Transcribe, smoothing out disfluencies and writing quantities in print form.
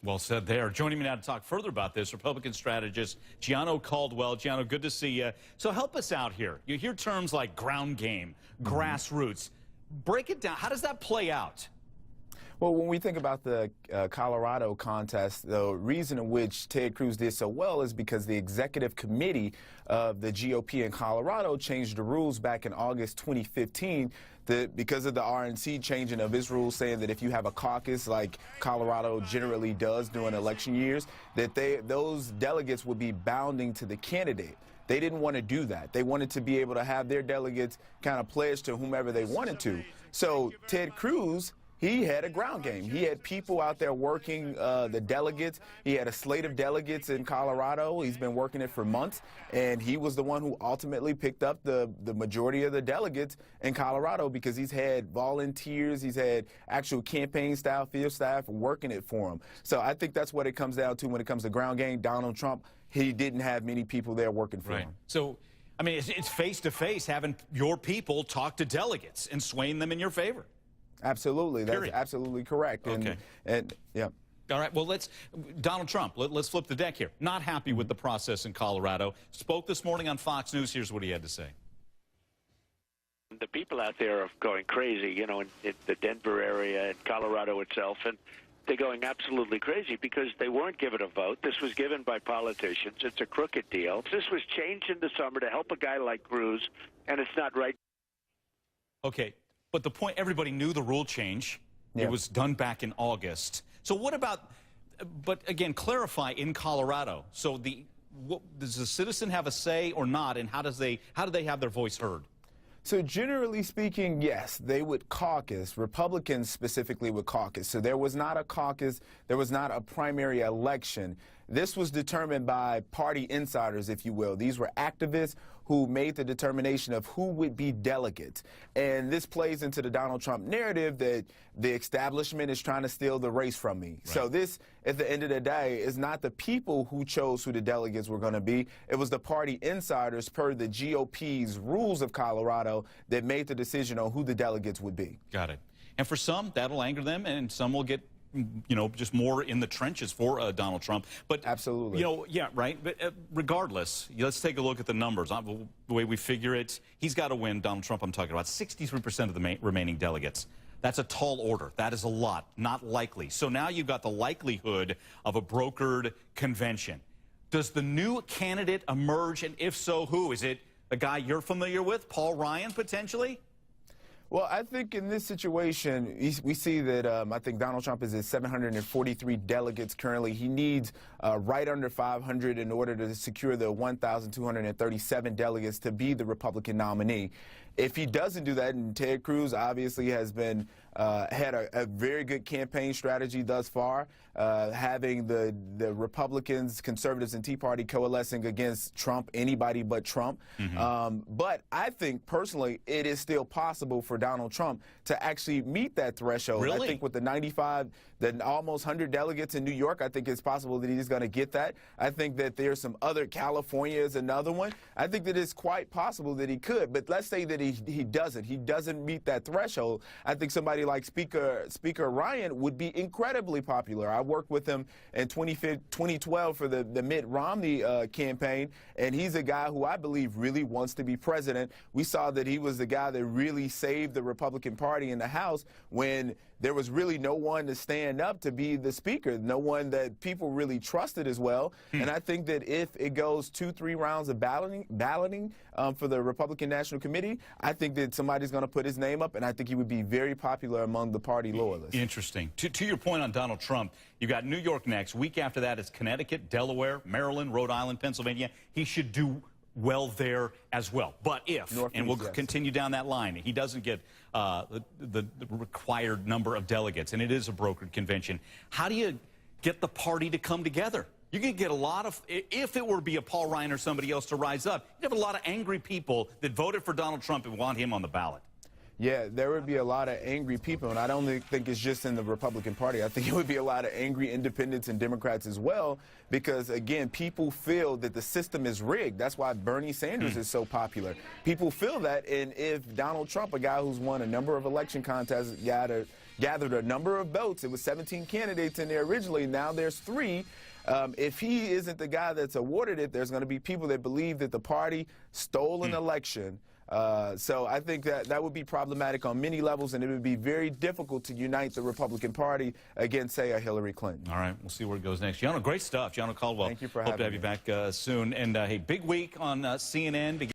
Well said there. Joining me now to talk further about this, Republican strategist Gianno Caldwell. Gianno, good to see you. So help us out here. You hear terms like ground game, grassroots. Break it down. How does that play out? Well, when we think about the Colorado contest, the reason in which Ted Cruz did so well is because the executive committee of the GOP in Colorado changed the rules back in August 2015 because of the RNC changing of its rules, saying that if you have a caucus like Colorado generally does during election years, that those delegates would be bounding to the candidate. They didn't want to do that. They wanted to be able to have their delegates kind of pledge to whomever they wanted to. So Ted Cruz, he had a ground game. He had people out there working the delegates. He had a slate of delegates in Colorado. He's been working it for months, and he was the one who ultimately picked up the majority of the delegates in Colorado because he's had volunteers, he's had actual campaign style, field staff working it for him. So I think that's what it comes down to when it comes to ground game. Donald Trump, he didn't have many people there working for him. So, I mean, it's face-to-face having your people talk to delegates and swaying them in your favor. Absolutely. That's absolutely correct. Okay. And yeah. All right. Well, Donald Trump, let's flip the deck here. Not happy with the process in Colorado. Spoke this morning on Fox News. Here's what he had to say. The people out there are going crazy, you know, in the Denver area and Colorado itself, and they're going absolutely crazy because they weren't given a vote. This was given by politicians. It's a crooked deal. This was changed in the summer to help a guy like Cruz, and it's not right. Okay. But the point, everybody knew the rule change. Yeah. It was done back in August. So what about, but again, clarify in Colorado. So does the citizen have a say or not, and how do they have their voice heard? So generally speaking, yes, they would caucus. Republicans specifically would caucus. So there was not a caucus. There was not a primary election. This was determined by party insiders, if you will. These were activists who made the determination of who would be delegates. And this plays into the Donald Trump narrative that the establishment is trying to steal the race from me. Right. So this, at the end of the day, is not the people who chose who the delegates were going to be. It was the party insiders, per the GOP's rules of Colorado, that made the decision on who the delegates would be. Got it. And for some, that'll anger them, and some will get, you know, just more in the trenches for Donald Trump. But absolutely, you know, yeah, right. But regardless, let's take a look at the numbers. The way we figure it, he's got to win. Donald Trump, I'm talking about 63% of the remaining delegates. That's a tall order. That is a lot. Not likely. So now you've got the likelihood of a brokered convention. Does the new candidate emerge, and if so, who? Is it a guy you're familiar with, Paul Ryan, potentially? Well, I think in this situation, we see that I think Donald Trump is at 743 delegates currently. He needs right under 500 in order to secure the 1,237 delegates to be the Republican nominee. If he doesn't do that, and Ted Cruz obviously has been had a very good campaign strategy thus far, having the Republicans, conservatives, and Tea Party coalescing against Trump, anybody but Trump. But I think personally it is still possible for Donald Trump to actually meet that threshold. Really? I think with the 95, the almost 100 delegates in New York, I think it's possible that he's going to get that. I think that there's some other, California is another one. I think that it's quite possible that he could, but let's say that he doesn't meet that threshold. I think somebody like Speaker Ryan would be incredibly popular. I worked with him in 2012 for the Mitt Romney campaign, and he's a guy who I believe really wants to be president. We saw that he was the guy that really saved the Republican Party in the House when there was really no one to stand up to be the speaker, no one that people really trusted as well. And I think that if it goes 2-3 rounds of balloting for the Republican National Committee, I think that somebody's going to put his name up, and I think he would be very popular among the party loyalists. Interesting. To your point on Donald Trump, you got New York next. Week after that is Connecticut, Delaware, Maryland, Rhode Island, Pennsylvania. He should do well there as well. But if, and we'll continue down that line, he doesn't get the required number of delegates, and it is a brokered convention, how do you get the party to come together? You can get a lot of, if it were to be a Paul Ryan or somebody else to rise up, you'd have a lot of angry people that voted for Donald Trump and want him on the ballot. Yeah, there would be a lot of angry people, and I don't think it's just in the Republican Party. I think it would be a lot of angry independents and Democrats as well, because, again, people feel that the system is rigged. That's why Bernie Sanders is so popular. People feel that, and if Donald Trump, a guy who's won a number of election contests, got a gathered a number of votes. It was 17 candidates in there originally. Now there's 3. If he isn't the guy that's awarded it, there's going to be people that believe that the party stole an election. So I think that would be problematic on many levels, and it would be very difficult to unite the Republican Party against, say, a Hillary Clinton. All right, we'll see where it goes next. Gianno, great stuff. Gianno Caldwell. Thank you for having me. Hope to have you back soon. And, hey, big week on CNN.